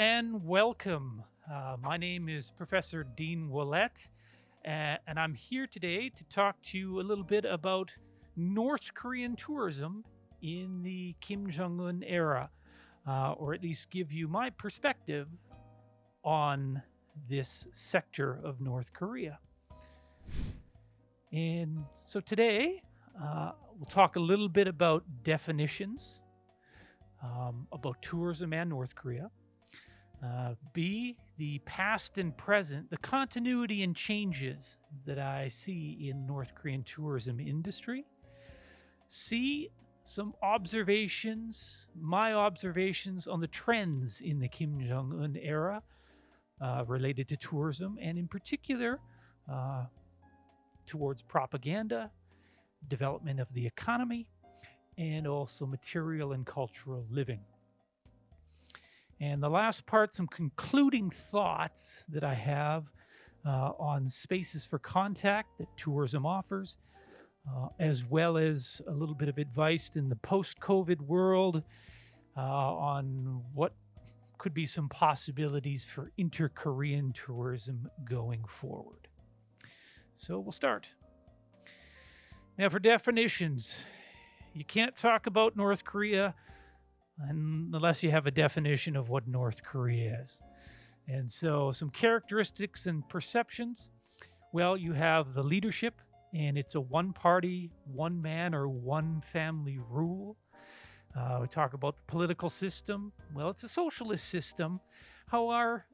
and welcome. My name is Professor Dean Willett, and I'm here today to talk to you a little bit about North Korean tourism in the Kim Jong-un era, or at least give you my perspective on this sector of North Korea. And so today, we'll talk a little bit about definitions, about tourism and North Korea. B, the past and present, the continuity and changes that I see in North Korean tourism industry. C, some observations, my observations on the trends in the Kim Jong-un era related to tourism, and in particular towards propaganda, development of the economy, and also material and cultural living. And the last part, some concluding thoughts that I have on spaces for contact that tourism offers, as well as a little bit of advice in the post-COVID world on what could be some possibilities for inter-Korean tourism going forward. So we'll start. Now for definitions, you can't talk about North Korea unless you have a definition of what North Korea is. And so some characteristics and perceptions. Well, you have the leadership, and it's a one-party, one-man or one-family rule. We talk about the political system. Well, it's a socialist system. However,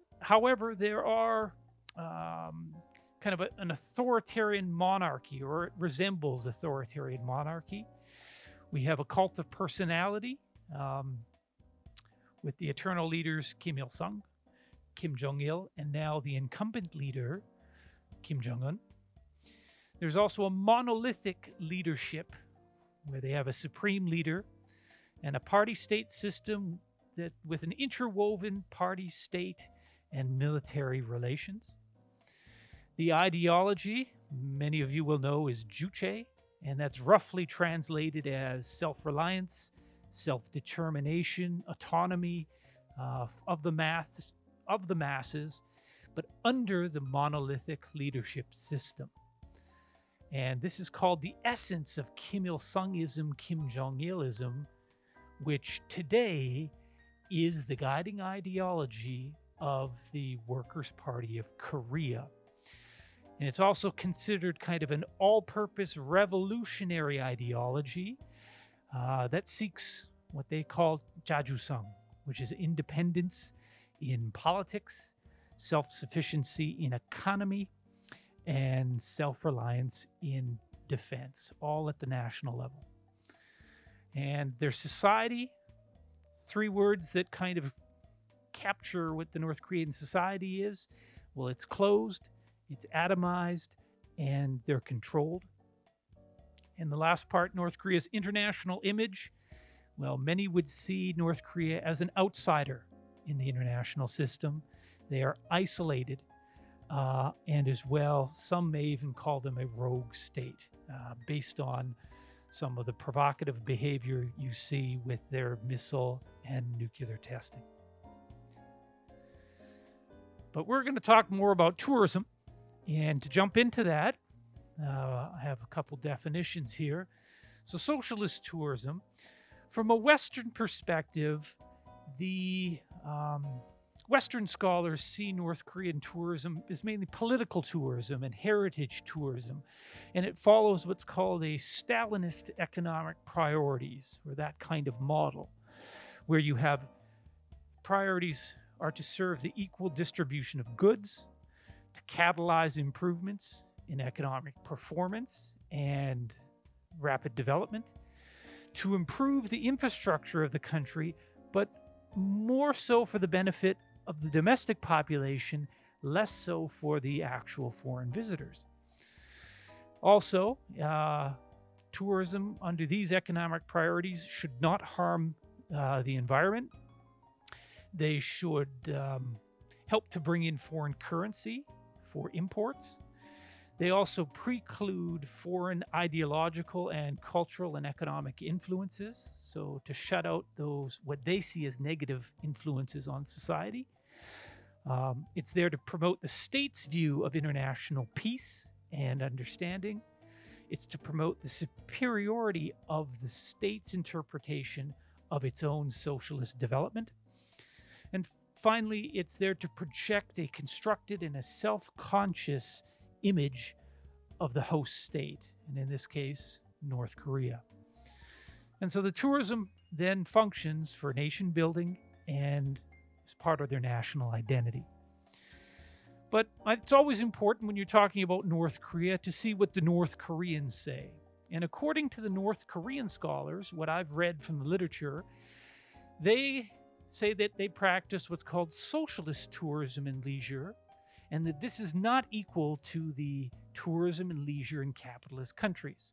there are kind of an authoritarian monarchy, or it resembles authoritarian monarchy. We have a cult of personality with the eternal leaders Kim Il-sung, Kim Jong-il, and now the incumbent leader, Kim Jong-un. There's also a monolithic leadership where they have a supreme leader and a party-state system that with an interwoven party-state and military relations. The ideology, many of you will know, is Juche, and that's roughly translated as self-reliance, self-determination, autonomy of the masses, but under the monolithic leadership system. And this is called the essence of Kim Il-sungism, Kim Jong-ilism, which today is the guiding ideology of the Workers' Party of Korea. And it's also considered kind of an all-purpose revolutionary ideology that seeks what they call jajusung, which is independence in politics, self-sufficiency in economy, and self-reliance in defense, all at the national level. And their society, three words that kind of capture what the North Korean society is. Well, it's closed, it's atomized, and they're controlled. And the last part, North Korea's international image. Well, many would see North Korea as an outsider in the international system. They are isolated, and as well, some may even call them a rogue state, based on some of the provocative behavior you see with their missile and nuclear testing. But we're going to talk more about tourism. And to jump into that, I have a couple definitions here. So socialist tourism, from a Western perspective, the Western scholars see North Korean tourism as mainly political tourism and heritage tourism, and it follows what's called a Stalinist economic priorities, or that kind of model, where you have priorities are to serve the equal distribution of goods, to catalyze improvements in economic performance and rapid development, to improve the infrastructure of the country, but more so for the benefit of the domestic population, less so for the actual foreign visitors. Also, tourism under these economic priorities should not harm the environment. They should help to bring in foreign currency for imports. They also preclude foreign ideological and cultural and economic influences, so to shut out those, what they see as negative influences on society. It's there to promote the state's view of international peace and understanding. It's to promote the superiority of the state's interpretation of its own socialist development. And finally, it's there to project a constructed and a self-conscious image of the host state, and in this case, North Korea. And so the tourism then functions for nation building and as part of their national identity. But it's always important when you're talking about North Korea to see what the North Koreans say. And according to the North Korean scholars, what I've read from the literature, they say that they practice what's called socialist tourism and leisure, and that this is not equal to the tourism and leisure in capitalist countries.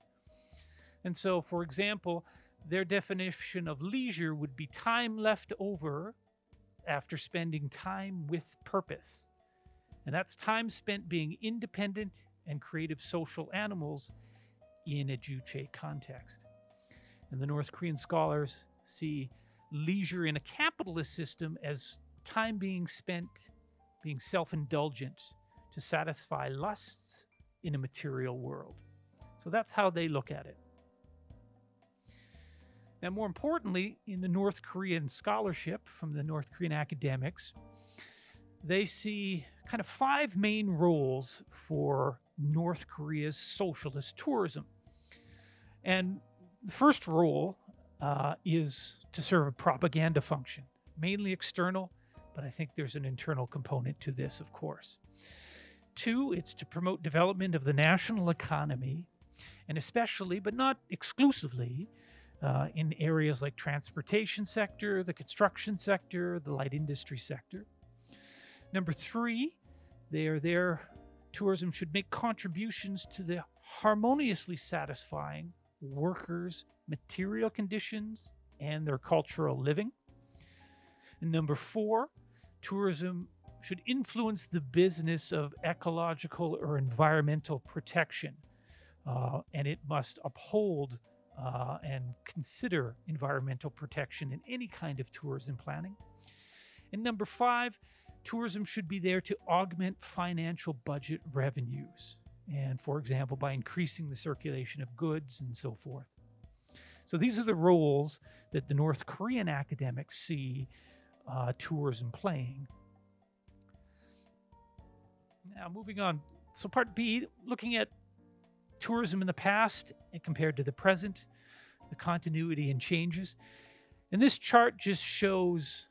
And so, for example, their definition of leisure would be time left over after spending time with purpose. And that's time spent being independent and creative social animals in a Juche context. And the North Korean scholars see leisure in a capitalist system as time being spent being self-indulgent to satisfy lusts in a material world. So that's how they look at it. Now, more importantly, in the North Korean scholarship from the North Korean academics, they see kind of 5 main roles for North Korea's socialist tourism. And the first role is to serve a propaganda function, mainly external, but I think there's an internal component to this, of course. 2, it's to promote development of the national economy, and especially, but not exclusively, in areas like transportation sector, the construction sector, the light industry sector. Number 3, tourism should make contributions to the harmoniously satisfying workers' material conditions and their cultural living. And number 4, tourism should influence the business of ecological or environmental protection, and it must uphold and consider environmental protection in any kind of tourism planning. And number 5, tourism should be there to augment financial budget revenues, and for example, by increasing the circulation of goods and so forth. So these are the roles that the North Korean academics see tourism playing. Now, moving on. So part B, looking at tourism in the past and compared to the present, the continuity and changes. And this chart just shows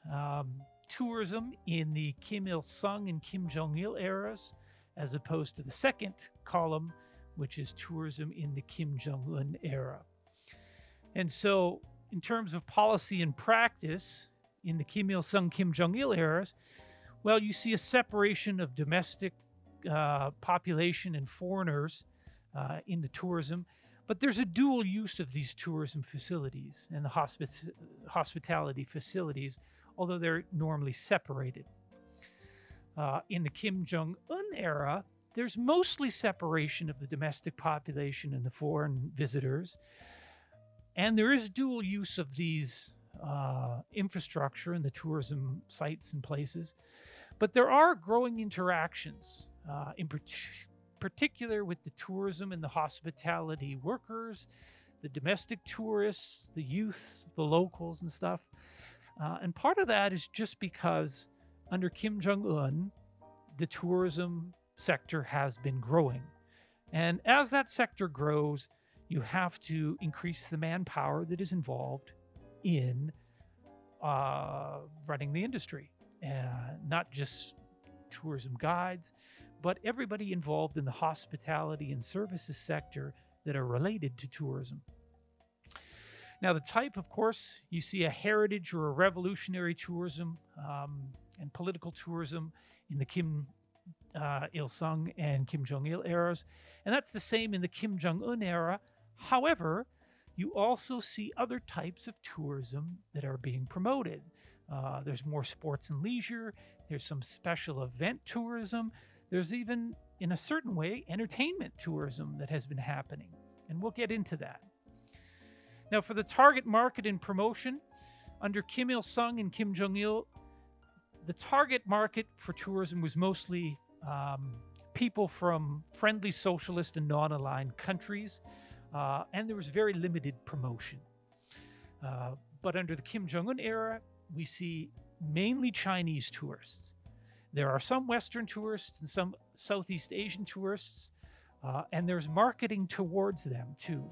tourism in the Kim Il-sung and Kim Jong-il eras, as opposed to the second column, which is tourism in the Kim Jong-un era. And so, in terms of policy and practice, in the Kim Il-sung, Kim Jong-il eras, well, you see a separation of domestic population and foreigners in the tourism, but there's a dual use of these tourism facilities and the hospitality facilities, although they're normally separated. In the Kim Jong-un era, there's mostly separation of the domestic population and the foreign visitors, and there is dual use of these infrastructure and the tourism sites and places, but there are growing interactions, in particular with the tourism and the hospitality workers, the domestic tourists, the youth, the locals and stuff. And part of that is just because under Kim Jong-un, the tourism sector has been growing. And as that sector grows, you have to increase the manpower that is involved in running the industry. Not just tourism guides, but everybody involved in the hospitality and services sector that are related to tourism. Now, the type, of course, you see a heritage or a revolutionary tourism and political tourism in the Kim Il-sung and Kim Jong-il eras, and that's the same in the Kim Jong-un era. However, you also see other types of tourism that are being promoted. There's more sports and leisure, there's some special event tourism, there's even, in a certain way, entertainment tourism that has been happening, and we'll get into that. Now, for the target market and promotion, under Kim Il-sung and Kim Jong-il, the target market for tourism was mostly people from friendly socialist and non-aligned countries, and there was very limited promotion. But under the Kim Jong-un era, we see mainly Chinese tourists. There are some Western tourists and some Southeast Asian tourists, and there's marketing towards them too.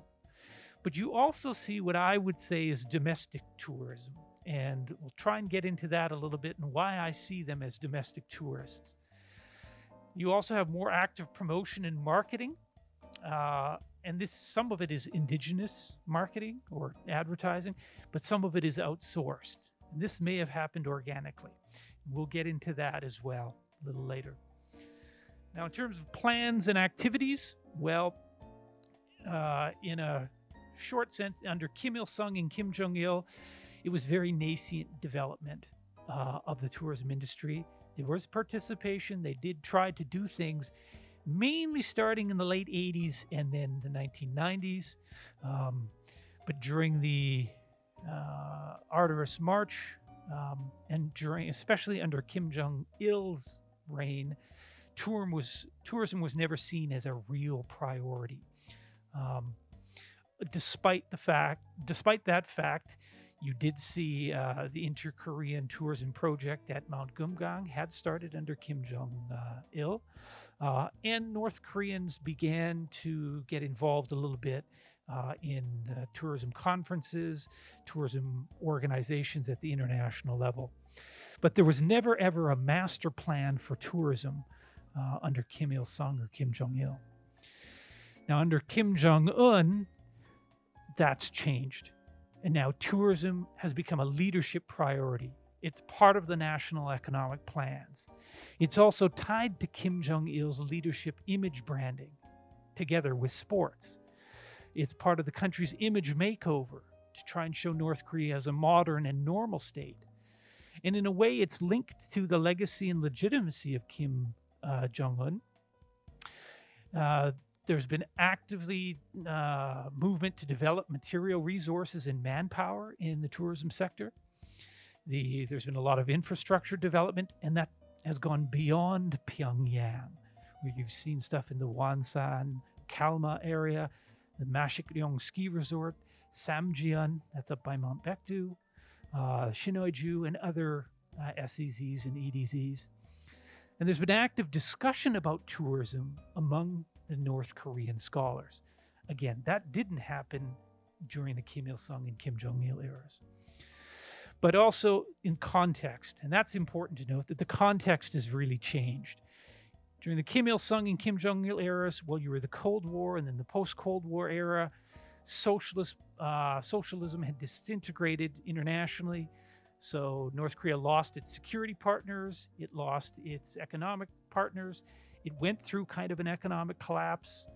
But you also see what I would say is domestic tourism, and we'll try and get into that a little bit and why I see them as domestic tourists. You also have more active promotion and marketing, and some of it is indigenous marketing or advertising, but some of it is outsourced. And this may have happened organically. We'll get into that as well a little later. Now, in terms of plans and activities, well, in a short sense, under Kim Il-sung and Kim Jong-il, it was very nascent development of the tourism industry. There was participation. They did try to do things, mainly starting in the late 80s and then the 1990s. But during the arduous march, and especially under Kim Jong-il's reign, tourism was never seen as a real priority. Despite that fact, you did see the Inter-Korean Tourism Project at Mount Gumgang had started under Kim Jong-il, and North Koreans began to get involved a little bit in tourism conferences, tourism organizations at the international level. But there was never, ever a master plan for tourism under Kim Il-sung or Kim Jong-il. Now, under Kim Jong-un, that's changed. And now tourism has become a leadership priority. It's part of the national economic plans. It's also tied to Kim Jong-il's leadership image branding, together with sports. It's part of the country's image makeover to try and show North Korea as a modern and normal state. And in a way, it's linked to the legacy and legitimacy of Kim Jong-un. There's been actively movement to develop material resources and manpower in the tourism sector. There's been a lot of infrastructure development, and that has gone beyond Pyongyang, where you've seen stuff in the Wonsan, Kalma area, the Mashikryong ski resort, Samjian, that's up by Mount Baekdu, Shinoiju, and other SEZs and EDZs. And there's been active discussion about tourism among the North Korean scholars. Again, that didn't happen during the Kim Il-sung and Kim Jong-il eras. But also in context, and that's important to note that the context has really changed. During the Kim Il-sung and Kim Jong-il eras, well, you were the Cold War and then the post-Cold War era, socialism had disintegrated internationally. So North Korea lost its security partners, it lost its economic partners, it went through kind of an economic collapse.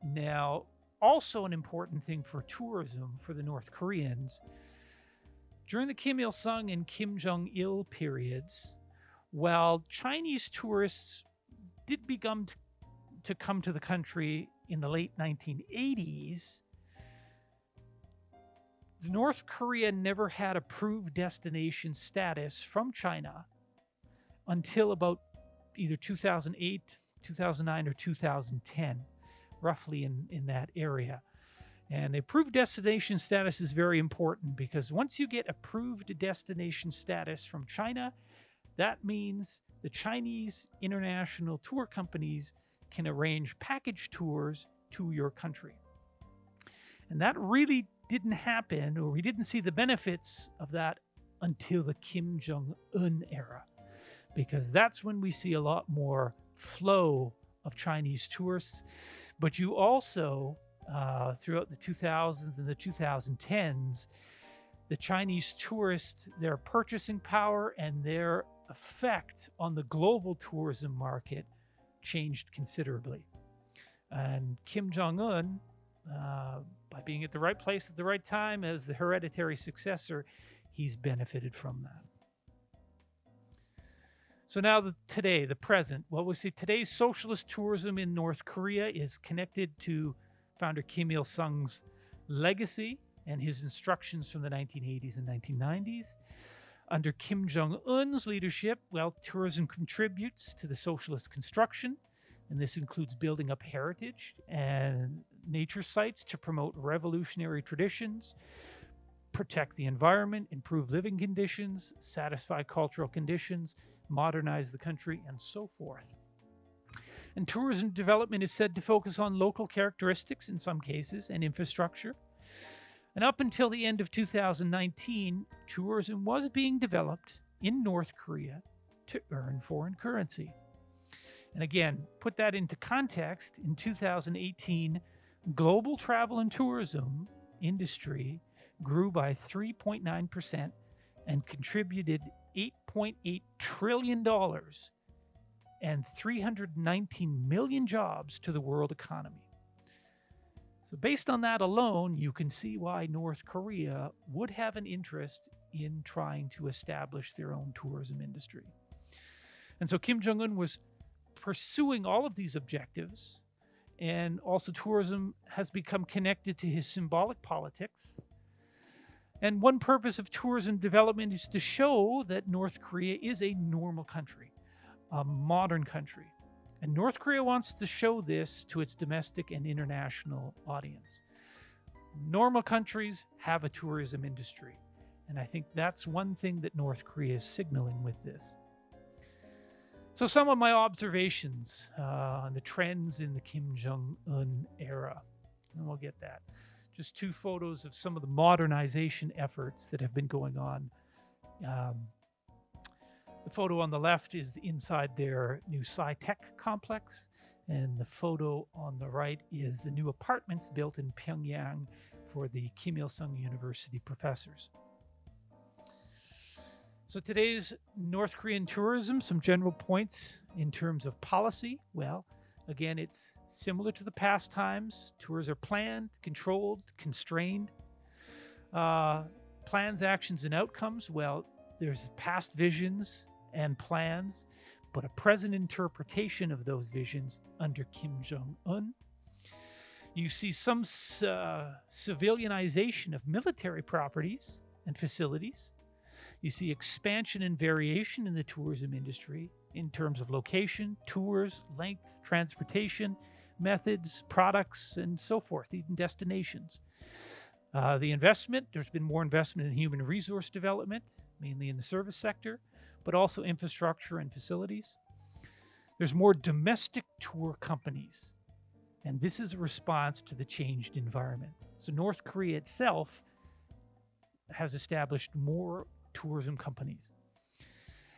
Now, also an important thing for tourism for the North Koreans, during the Kim Il-sung and Kim Jong-il periods, while Chinese tourists did begin to come to the country in the late 1980s, North Korea never had approved destination status from China until about either 2008, 2009, or 2010, roughly in that area. And the approved destination status is very important because once you get approved destination status from China, that means the Chinese international tour companies can arrange package tours to your country. And that really didn't happen, or we didn't see the benefits of that until the Kim Jong-un era, because that's when we see a lot more flow of Chinese tourists. But you also, throughout the 2000s and the 2010s, the Chinese tourists, their purchasing power and their effect on the global tourism market changed considerably. And Kim Jong-un, by being at the right place at the right time as the hereditary successor, he's benefited from that. So now the present. Well, we see today's socialist tourism in North Korea is connected to founder Kim Il-sung's legacy and his instructions from the 1980s and 1990s. Under Kim Jong-un's leadership, well, tourism contributes to the socialist construction, and this includes building up heritage and nature sites to promote revolutionary traditions, protect the environment, improve living conditions, satisfy cultural conditions, modernize the country, and so forth. And tourism development is said to focus on local characteristics in some cases and infrastructure. And up until the end of 2019, tourism was being developed in North Korea to earn foreign currency. And again, put that into context, in 2018, global travel and tourism industry grew by 3.9% and contributed $8.8 trillion and 319 million jobs to the world economy. So based on that alone, you can see why North Korea would have an interest in trying to establish their own tourism industry. And so Kim Jong-un was pursuing all of these objectives, and also tourism has become connected to his symbolic politics. And one purpose of tourism development is to show that North Korea is a normal country, a modern country. And North Korea wants to show this to its domestic and international audience. Normal countries have a tourism industry. And I think that's one thing that North Korea is signaling with this. So some of my observations on the trends in the Kim Jong-un era, and we'll get that. Just two photos of some of the modernization efforts that have been going on. The photo on the left is inside their new Sci-Tech complex, and the photo on the right is the new apartments built in Pyongyang for the Kim Il-sung University professors. So today's North Korean tourism, some general points in terms of policy. Well, again, it's similar to the past times. Tours are planned, controlled, constrained. Plans, actions, and outcomes. Well, there's past visions and plans, but a present interpretation of those visions under Kim Jong-un. You see some civilianization of military properties and facilities. You see expansion and variation in the tourism industry in terms of location, tours, length, transportation, methods, products, and so forth, even destinations. The investment, there's been more investment in human resource development, mainly in the service sector, but also infrastructure and facilities. There's more domestic tour companies, and this is a response to the changed environment. So North Korea itself has established more tourism companies.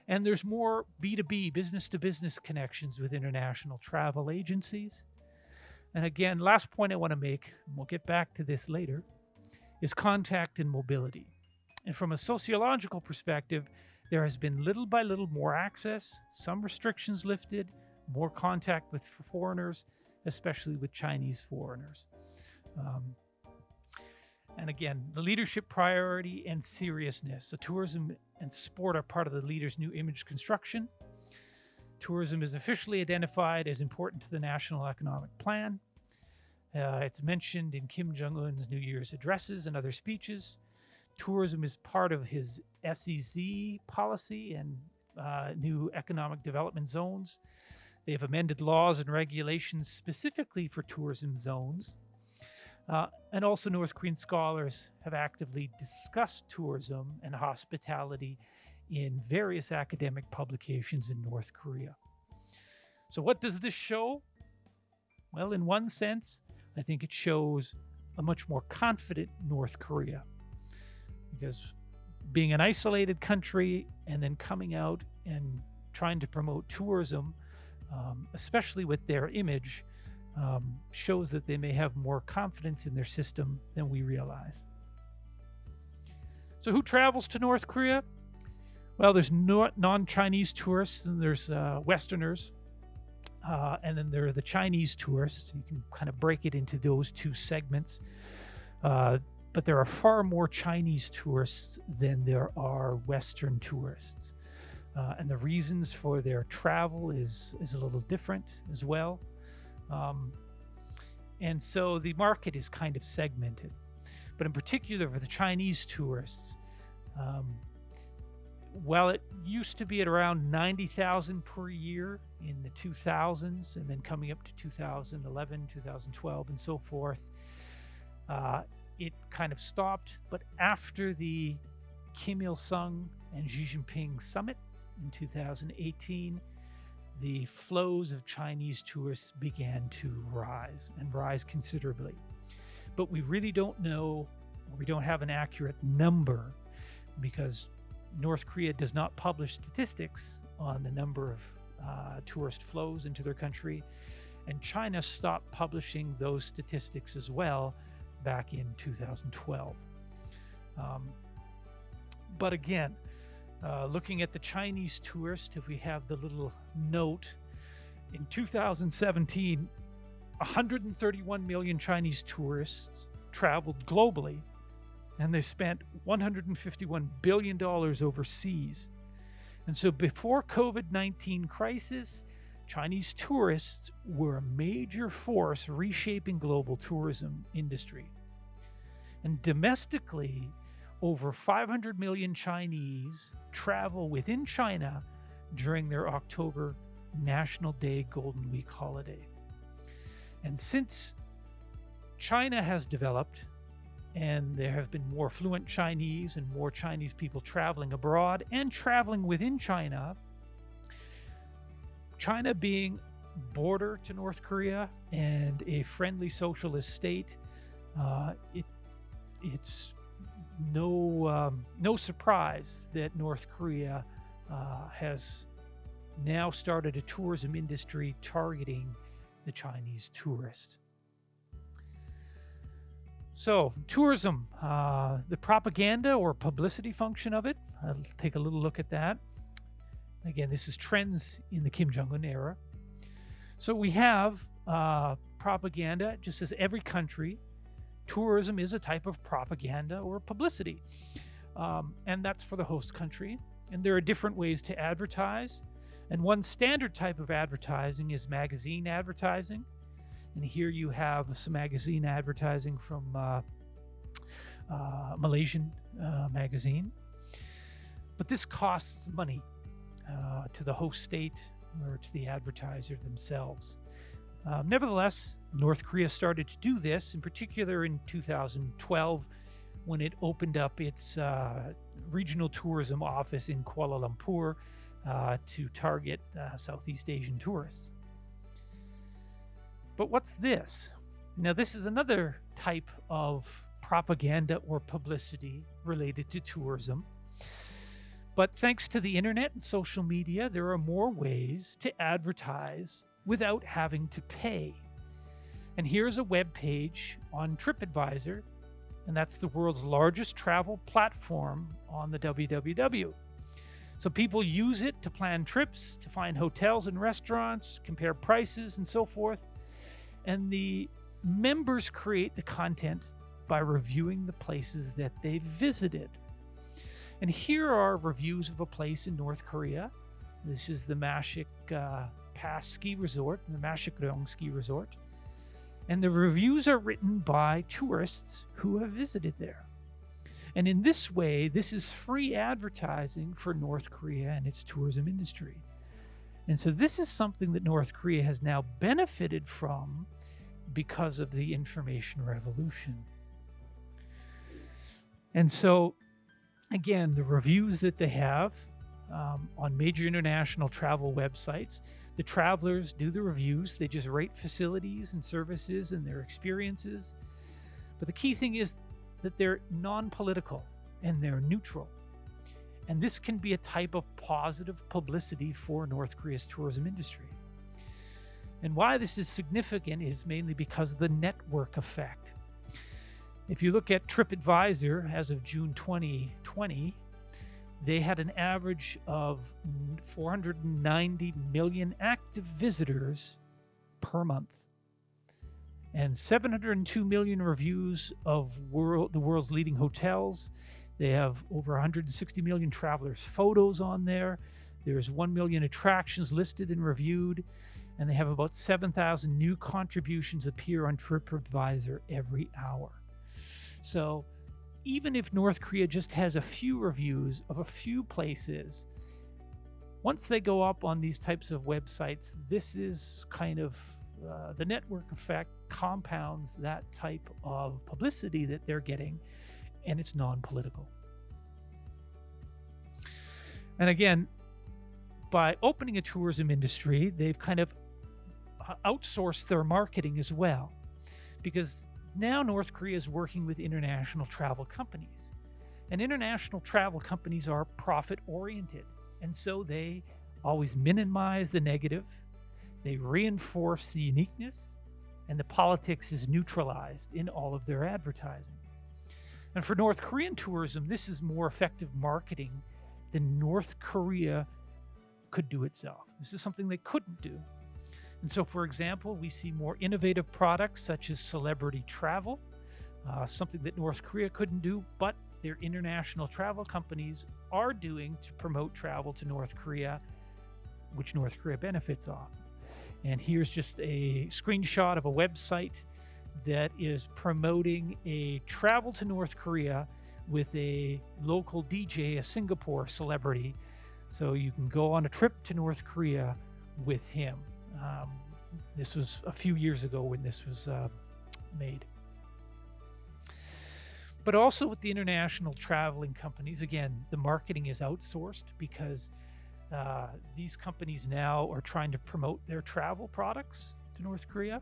And there's more B2B, business-to-business connections with international travel agencies. And again, last point I want to make, and we'll get back to this later, is contact and mobility. And from a sociological perspective, there has been little by little more access, some restrictions lifted, more contact with foreigners, especially with Chinese foreigners. And again, the leadership priority and seriousness. So tourism and sport are part of the leader's new image construction. Tourism is officially identified as important to the National Economic Plan. It's mentioned in Kim Jong-un's New Year's addresses and other speeches. Tourism is part of his SEZ policy and new economic development zones. They have amended laws and regulations specifically for tourism zones. And also North Korean scholars have actively discussed tourism and hospitality in various academic publications in North Korea. So what does this show? Well, in one sense, I think it shows a much more confident North Korea. Because being an isolated country and then coming out and trying to promote tourism, especially with their image, shows that they may have more confidence in their system than we realize. So who travels to North Korea? Well, there's non-Chinese tourists, and there's Westerners, and then there are the Chinese tourists. You can kind of break it into those two segments. But there are far more Chinese tourists than there are Western tourists. And the reasons for their travel is a little different as well. And so the market is kind of segmented. But in particular for the Chinese tourists, while it used to be at around 90,000 per year in the 2000s, and then coming up to 2011, 2012, and so forth, it kind of stopped. But after the Kim Il-sung and Xi Jinping summit in 2018, the flows of Chinese tourists began to rise, and rise considerably. But we really don't know, or we don't have an accurate number, because North Korea does not publish statistics on the number of tourist flows into their country, and China stopped publishing those statistics as well back in 2012. But again, looking at the Chinese tourist, if we have the little note, in 2017, 131 million Chinese tourists traveled globally, and they spent $151 billion overseas. And so before COVID-19 crisis, Chinese tourists were a major force reshaping global tourism industry. And domestically, over 500 million Chinese travel within China during their October National Day Golden Week holiday. And since China has developed, and there have been more fluent Chinese and more Chinese people traveling abroad and traveling within China, China being border to North Korea and a friendly socialist state, it's no surprise that North Korea has now started a tourism industry targeting the Chinese tourist. So, tourism, the propaganda or publicity function of it, I'll take a little look at that. Again, this is trends in the Kim Jong-un era. So we have propaganda, just as every country. Tourism is a type of propaganda or publicity, and that's for the host country. And there are different ways to advertise. And one standard type of advertising is magazine advertising. And here you have some magazine advertising from Malaysian magazine. But this costs money to the host state or to the advertiser themselves. Nevertheless, North Korea started to do this, in particular in 2012, when it opened up its regional tourism office in Kuala Lumpur to target Southeast Asian tourists. But what's this? Now, this is another type of propaganda or publicity related to tourism. But thanks to the internet and social media, there are more ways to advertise without having to pay. And here's a web page on TripAdvisor, and that's the world's largest travel platform on the www. So people use it to plan trips, to find hotels and restaurants, compare prices, and so forth. And the members create the content by reviewing the places that they visited. And here are reviews of a place in North Korea. This is the Mashik Pass Ski Resort, the Mashik-ryong Ski Resort. And the reviews are written by tourists who have visited there. And in this way, this is free advertising for North Korea and its tourism industry. And so this is something that North Korea has now benefited from because of the information revolution. And so, again, the reviews that they have on major international travel websites, the travelers do the reviews. They just rate facilities and services and their experiences. But the key thing is that they're non-political and they're neutral. And this can be a type of positive publicity for North Korea's tourism industry. And why this is significant is mainly because of the network effect. If you look at TripAdvisor as of June 2020, they had an average of 490 million active visitors per month and 702 million reviews of the world's leading hotels. They have over 160 million travelers' photos on there. There's 1 million attractions listed and reviewed, and they have about 7,000 new contributions appear on TripAdvisor every hour. So even if North Korea just has a few reviews of a few places, once they go up on these types of websites, this is kind of the network effect compounds that type of publicity that they're getting, and it's non-political. And again, by opening a tourism industry, they've kind of outsourced their marketing as well, because now North Korea is working with international travel companies, and international travel companies are profit-oriented, and so they always minimize the negative, they reinforce the uniqueness, and the politics is neutralized in all of their advertising. And for North Korean tourism, this is more effective marketing than North Korea could do itself. This is something they couldn't do. And so, for example, we see more innovative products such as celebrity travel, something that North Korea couldn't do, but their international travel companies are doing to promote travel to North Korea, which North Korea benefits off. And here's just a screenshot of a website that is promoting a travel to North Korea with a local DJ, a Singapore celebrity. So you can go on a trip to North Korea with him. This was a few years ago when this was made. But also with the international traveling companies, again, the marketing is outsourced because these companies now are trying to promote their travel products to North Korea.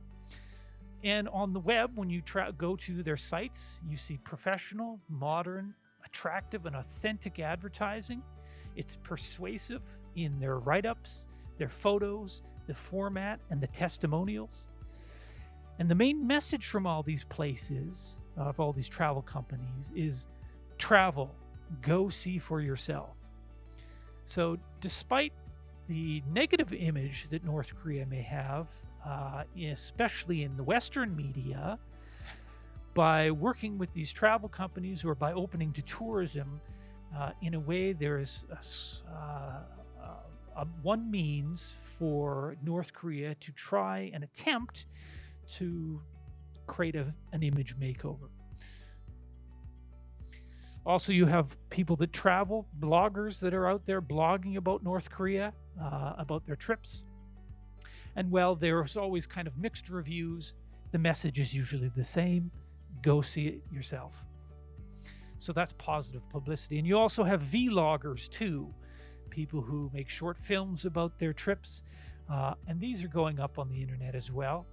And on the web, when you go to their sites, you see professional, modern, attractive, and authentic advertising. It's persuasive in their write-ups, their photos, the format, and the testimonials. And the main message from all these places, of all these travel companies, is travel, go see for yourself. So despite the negative image that North Korea may have, especially in the Western media, by working with these travel companies or by opening to tourism, in a way there is one means for North Korea to try and attempt to create an image makeover. Also, you have people that travel, bloggers that are out there blogging about North Korea, about their trips. And well, there's always kind of mixed reviews. The message is usually the same. Go see it yourself. So that's positive publicity. And you also have vloggers too, people who make short films about their trips. And these are going up on the internet as well.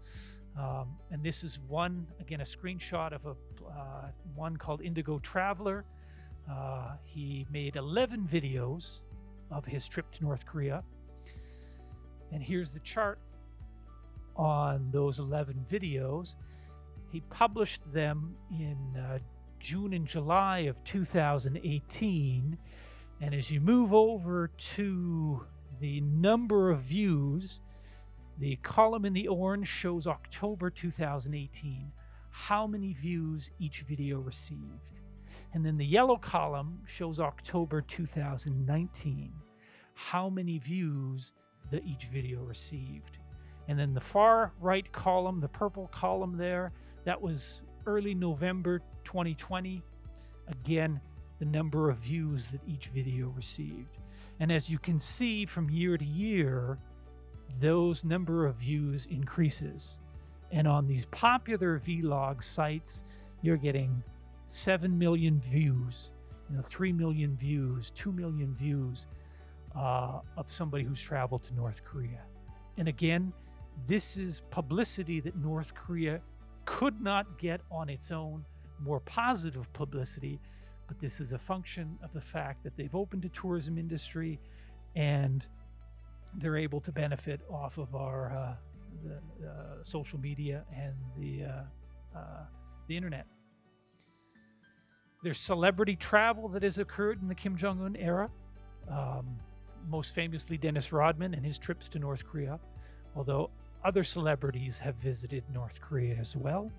And this is one, again, a screenshot of one called Indigo Traveler. He made 11 videos of his trip to North Korea. And here's the chart on those 11 videos. He published them in June and July of 2018. And as you move over to the number of views, the column in the orange shows October 2018, how many views each video received. And then the yellow column shows October 2019, how many views that each video received. And then the far right column, the purple column there, that was early November 2020. Again, the number of views that each video received. And as you can see from year to year, those number of views increases. And on these popular vlog sites, you're getting 7 million views, 3 million views, 2 million views of somebody who's traveled to North Korea. And again, this is publicity that North Korea could not get on its own, more positive publicity, but this is a function of the fact that they've opened a tourism industry and they're able to benefit off of our social media and the internet. There's celebrity travel that has occurred in the Kim Jong-un era, most famously Dennis Rodman and his trips to North Korea, although other celebrities have visited North Korea as well.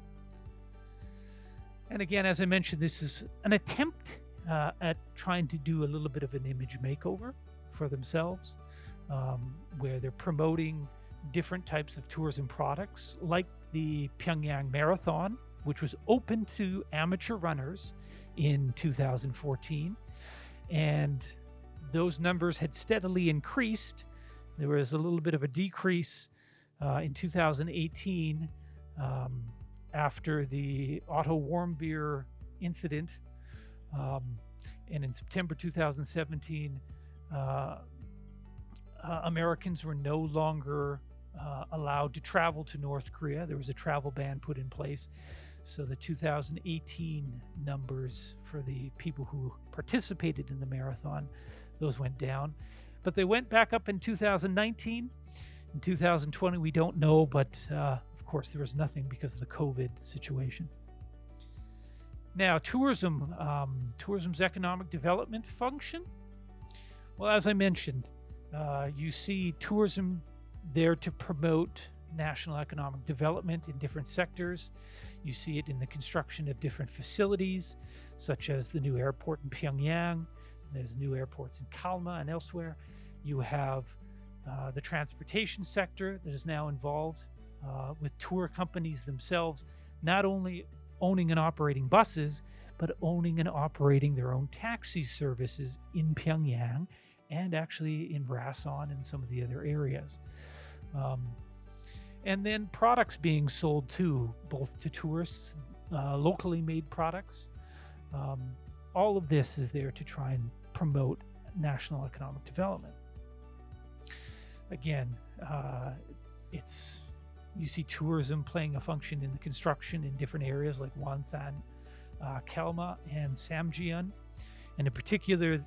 And again, as I mentioned, this is an attempt at trying to do a little bit of an image makeover for themselves, where they're promoting different types of tourism products, like the Pyongyang Marathon, which was open to amateur runners in 2014. And those numbers had steadily increased. There was a little bit of a decrease in 2018 after the Otto Warmbier incident. And in September 2017, Americans were no longer allowed to travel to North Korea. There was a travel ban put in place. So the 2018 numbers for the people who participated in the marathon, those went down. But they went back up in 2019. In 2020, we don't know, but of course there was nothing because of the COVID situation. Now, tourism, tourism's economic development function. Well, as I mentioned, you see tourism there to promote national economic development in different sectors. You see it in the construction of different facilities, such as the new airport in Pyongyang. There's new airports in Kalma and elsewhere. You have the transportation sector that is now involved with tour companies themselves, not only owning and operating buses, but owning and operating their own taxi services in Pyongyang and actually in Rason and some of the other areas. And then products being sold too, both to tourists, locally made products. All of this is there to try and promote national economic development. Again, you see tourism playing a function in the construction in different areas like Wonsan, Kelma, and Samjian. And in particular,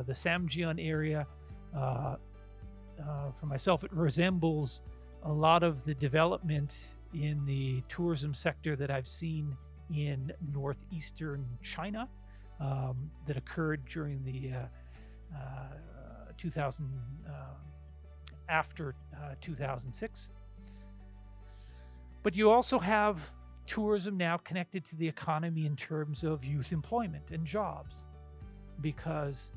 the Samjian area, for myself, it resembles a lot of the development in the tourism sector that I've seen in northeastern China that occurred during the 2006. But you also have tourism now connected to the economy in terms of youth employment and jobs, because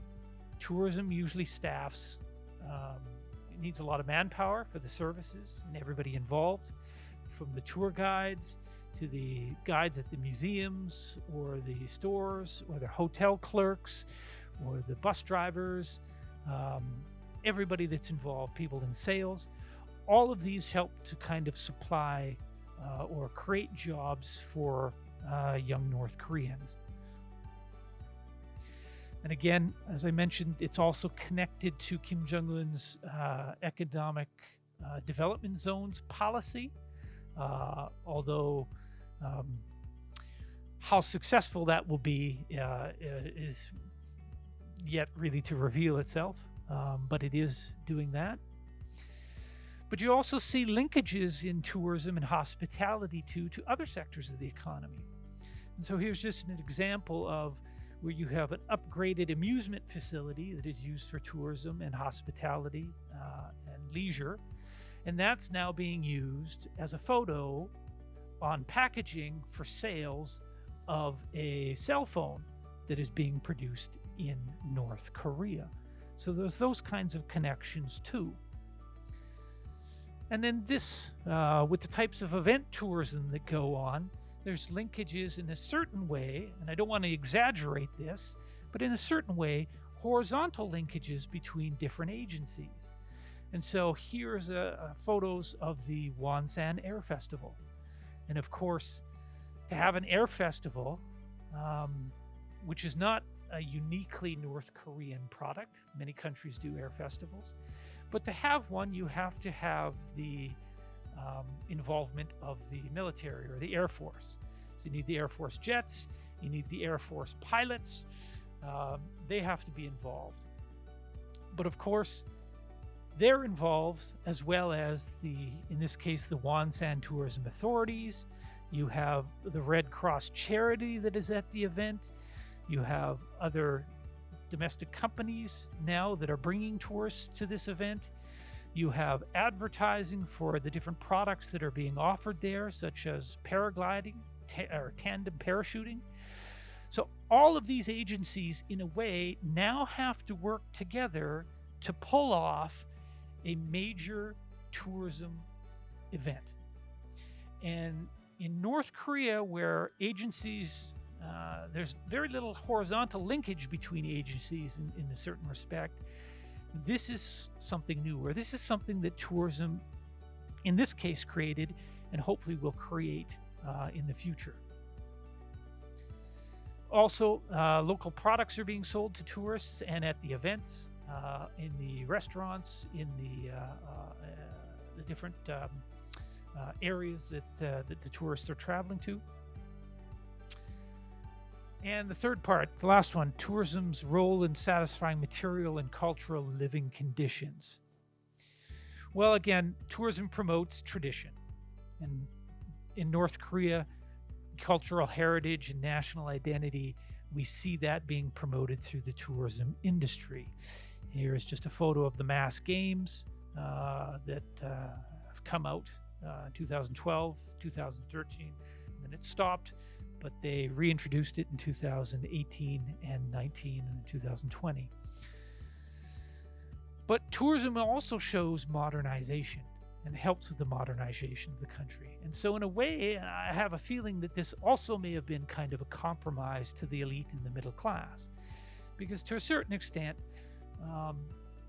tourism usually staffs, it needs a lot of manpower for the services and everybody involved, from the tour guides to the guides at the museums or the stores or the hotel clerks or the bus drivers, everybody that's involved, people in sales. All of these help to kind of supply or create jobs for young North Koreans. And again, as I mentioned, it's also connected to Kim Jong-un's economic development zones policy, although how successful that will be is yet really to reveal itself, but it is doing that. But you also see linkages in tourism and hospitality to other sectors of the economy. And so here's just an example of where you have an upgraded amusement facility that is used for tourism and hospitality and leisure. And that's now being used as a photo on packaging for sales of a cell phone that is being produced in North Korea. So there's those kinds of connections too. And then this, with the types of event tourism that go on, there's linkages in a certain way, and I don't want to exaggerate this, but in a certain way, horizontal linkages between different agencies. And so here's photos of the Wonsan Air Festival. And of course, to have an air festival, which is not a uniquely North Korean product, many countries do air festivals, but to have one, you have to have the involvement of the military or the Air Force. So you need the Air Force jets, you need the Air Force pilots, they have to be involved. But of course, they're involved as well as in this case, the Wonsan Tourism Authorities. You have the Red Cross charity that is at the event. You have other domestic companies now that are bringing tourists to this event. You have advertising for the different products that are being offered there, such as paragliding or tandem parachuting. So all of these agencies, in a way, now have to work together to pull off a major tourism event. And, in North Korea, where agencies, there's very little horizontal linkage between agencies in a certain respect, this is something new, or this is something that tourism, in this case, created and hopefully will create in the future. Also, local products are being sold to tourists and at the events, in the restaurants, in the different areas that the tourists are traveling to. And the third part, the last one, tourism's role in satisfying material and cultural living conditions. Well, again, tourism promotes tradition. And in North Korea, cultural heritage and national identity, we see that being promoted through the tourism industry. Here is just a photo of the mass games that have come out in 2012, 2013, and then it stopped, but they reintroduced it in 2018 and 19 and 2020. But tourism also shows modernization and helps with the modernization of the country. And so in a way, I have a feeling that this also may have been kind of a compromise to the elite and the middle class. Because to a certain extent,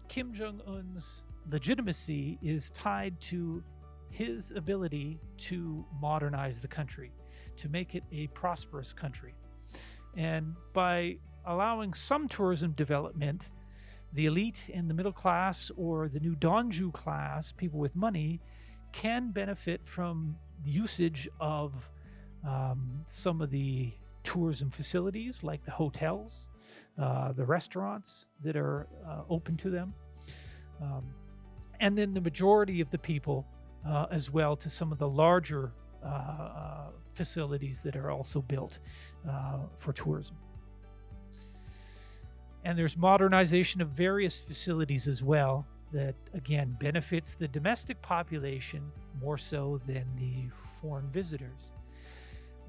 Kim Jong-un's legitimacy is tied to his ability to modernize the country, to make it a prosperous country. And by allowing some tourism development, the elite and the middle class, or the new Donju class, people with money, can benefit from the usage of some of the tourism facilities, like the hotels, the restaurants that are open to them, and then the majority of the people as well to some of the larger facilities that are also built for tourism. And there's modernization of various facilities as well that, again, benefits the domestic population more so than the foreign visitors.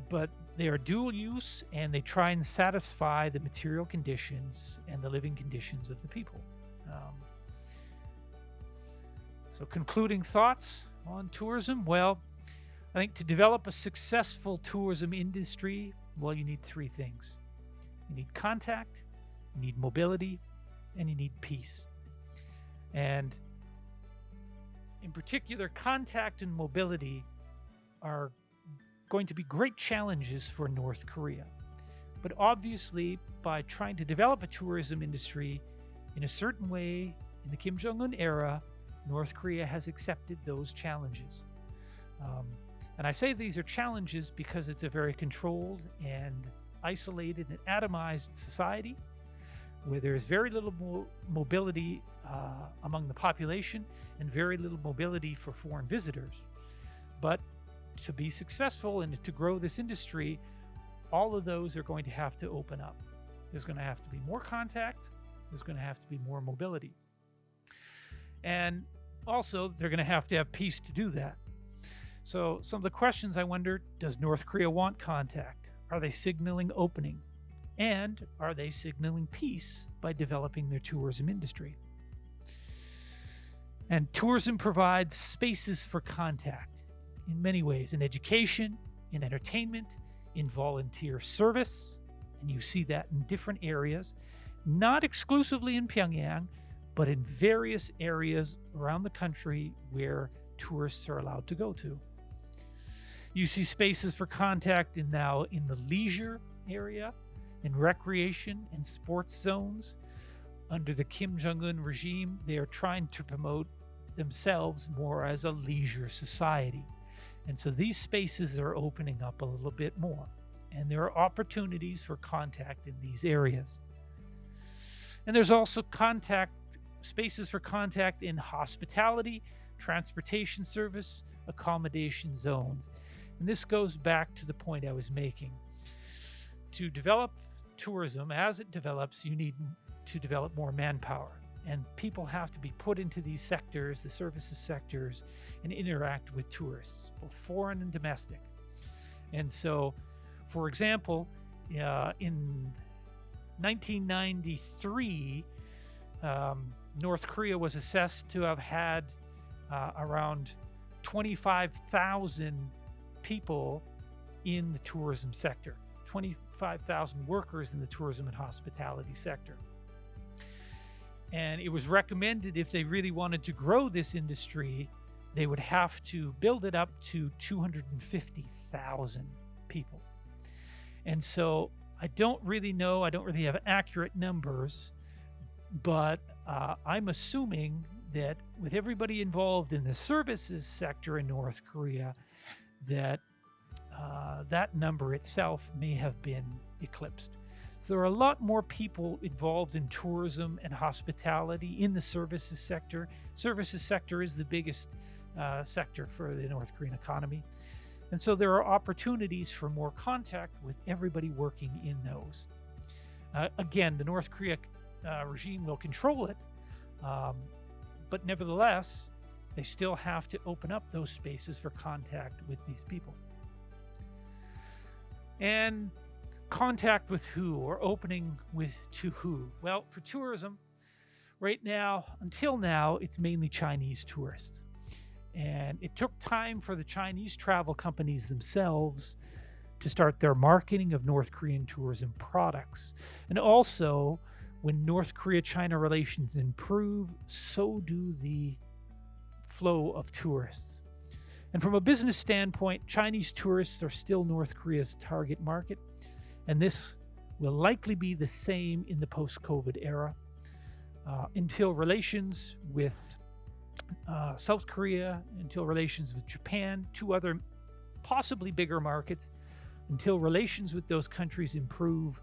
But they are dual use, and they try and satisfy the material conditions and the living conditions of the people. So concluding thoughts on tourism. Well, I think to develop a successful tourism industry, well, you need three things. You need contact, you need mobility, and you need peace. And in particular, contact and mobility are going to be great challenges for North Korea. But obviously, by trying to develop a tourism industry in a certain way in the Kim Jong-un era, North Korea has accepted those challenges. And I say these are challenges because it's a very controlled and isolated and atomized society where there is very little mobility among the population and very little mobility for foreign visitors. But to be successful and to grow this industry, all of those are going to have to open up. There's going to have to be more contact. There's going to have to be more mobility. And also, they're going to have peace to do that. So some of the questions I wonder, does North Korea want contact? Are they signaling opening? And are they signaling peace by developing their tourism industry? And tourism provides spaces for contact in many ways, in education, in entertainment, in volunteer service. And you see that in different areas, not exclusively in Pyongyang, but in various areas around the country where tourists are allowed to go to. You see spaces for contact now in the leisure area, in recreation and sports zones. Under the Kim Jong-un regime, they are trying to promote themselves more as a leisure society. And so these spaces are opening up a little bit more. And there are opportunities for contact in these areas. And there's also spaces for contact in hospitality, transportation service, accommodation zones. And this goes back to the point I was making. To develop tourism, as it develops, you need to develop more manpower. And people have to be put into these sectors, the services sectors, and interact with tourists, both foreign and domestic. And so, for example, in 1993, North Korea was assessed to have had around 25,000 people in the tourism sector, 25,000 workers in the tourism and hospitality sector. And it was recommended if they really wanted to grow this industry, they would have to build it up to 250,000 people. And so I don't really know, I don't really have accurate numbers, but I'm assuming that with everybody involved in the services sector in North Korea, that that number itself may have been eclipsed. So there are a lot more people involved in tourism and hospitality in the services sector. Services sector is the biggest sector for the North Korean economy. And so there are opportunities for more contact with everybody working in those. Again, the North Korea regime will control it, but nevertheless, they still have to open up those spaces for contact with these people. And contact with who, or opening with to who? Well, for tourism, right now, until now, it's mainly Chinese tourists. And it took time for the Chinese travel companies themselves to start their marketing of North Korean tourism products. And also, when North Korea-China relations improve, so do the flow of tourists. And from a business standpoint, Chinese tourists are still North Korea's target market. And this will likely be the same in the post-COVID era until relations with South Korea, until relations with Japan, two other possibly bigger markets, until relations with those countries improve,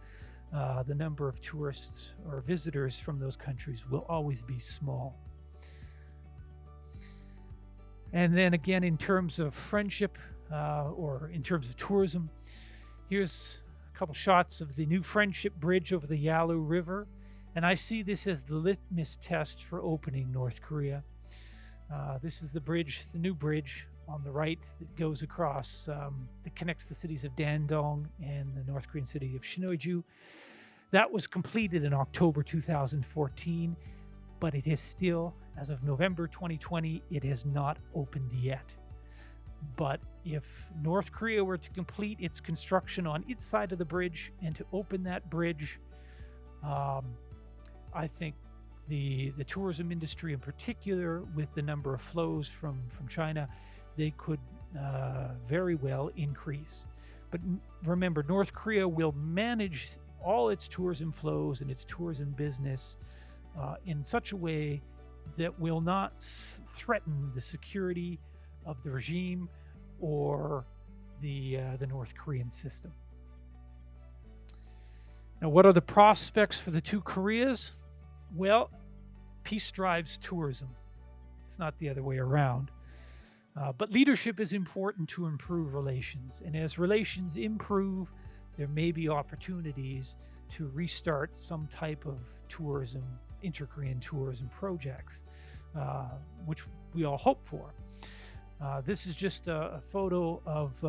the number of tourists or visitors from those countries will always be small. And then again, in terms of friendship or in terms of tourism, here's a couple shots of the new Friendship Bridge over the Yalu River. And I see this as the litmus test for opening North Korea. This is the bridge, the new bridge on the right that goes across, that connects the cities of Dandong and the North Korean city of Shinoiju. That was completed in October 2014, but it is still, as of November 2020, it has not opened yet. But if North Korea were to complete its construction on its side of the bridge and to open that bridge, I think the tourism industry in particular, with the number of flows from China, they could very well increase. But remember, North Korea will manage all its tourism flows and its tourism business in such a way that will not threaten the security of the regime or the North Korean system. Now, what are the prospects for the two Koreas? Well, peace drives tourism. It's not the other way around. But leadership is important to improve relations. And as relations improve, there may be opportunities to restart some type of tourism, inter-Korean tourism projects, which we all hope for. This is just a photo of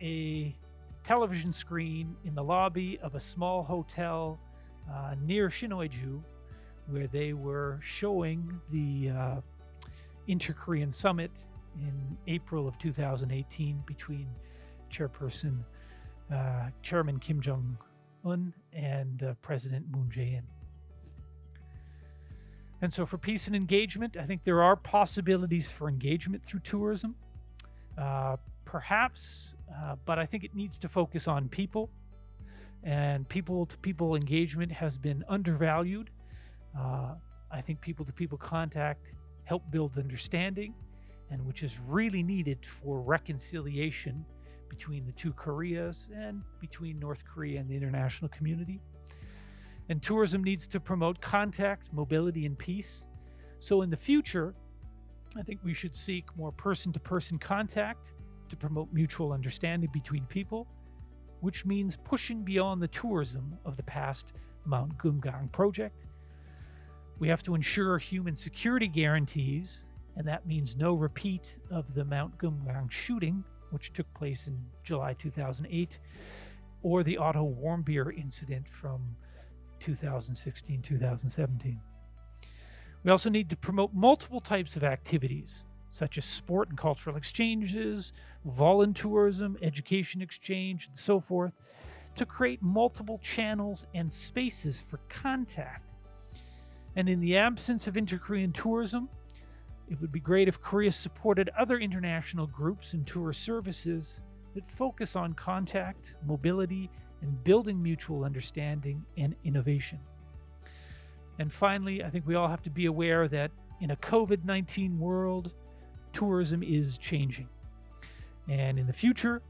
a television screen in the lobby of a small hotel near Shinoiju, where they were showing the Inter-Korean Summit in April of 2018 between Chairman Kim Jong-un and President Moon Jae-in. And so for peace and engagement, I think there are possibilities for engagement through tourism, perhaps, but I think it needs to focus on people, and people-to-people engagement has been undervalued. I think people-to-people contact help build understanding, and which is really needed for reconciliation between the two Koreas and between North Korea and the international community. And tourism needs to promote contact, mobility, and peace. So in the future, I think we should seek more person-to-person contact to promote mutual understanding between people, which means pushing beyond the tourism of the past Mount Gumgang project. We have to ensure human security guarantees, and that means no repeat of the Mount Gumgang shooting, which took place in July 2008, or the Otto Warmbier incident from 2016-2017. We also need to promote multiple types of activities, such as sport and cultural exchanges, voluntourism, education exchange, and so forth, to create multiple channels and spaces for contact. And in the absence of inter-Korean tourism, it would be great if Korea supported other international groups and tourist services that focus on contact, mobility, and building mutual understanding and innovation. And finally, I think we all have to be aware that in a COVID-19 world, tourism is changing. And in the future,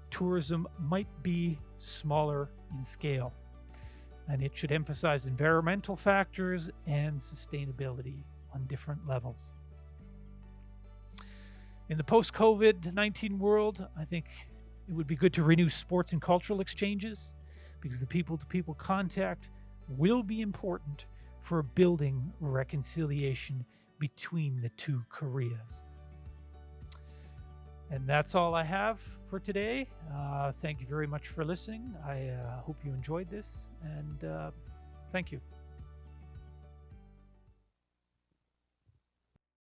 tourism might be smaller in scale. And it should emphasize environmental factors and sustainability on different levels. In the post-COVID-19 world, I think it would be good to renew sports and cultural exchanges, because the people-to-people contact will be important for building reconciliation between the two Koreas. And that's all I have for today. Thank you very much for listening. I hope you enjoyed this, and thank you.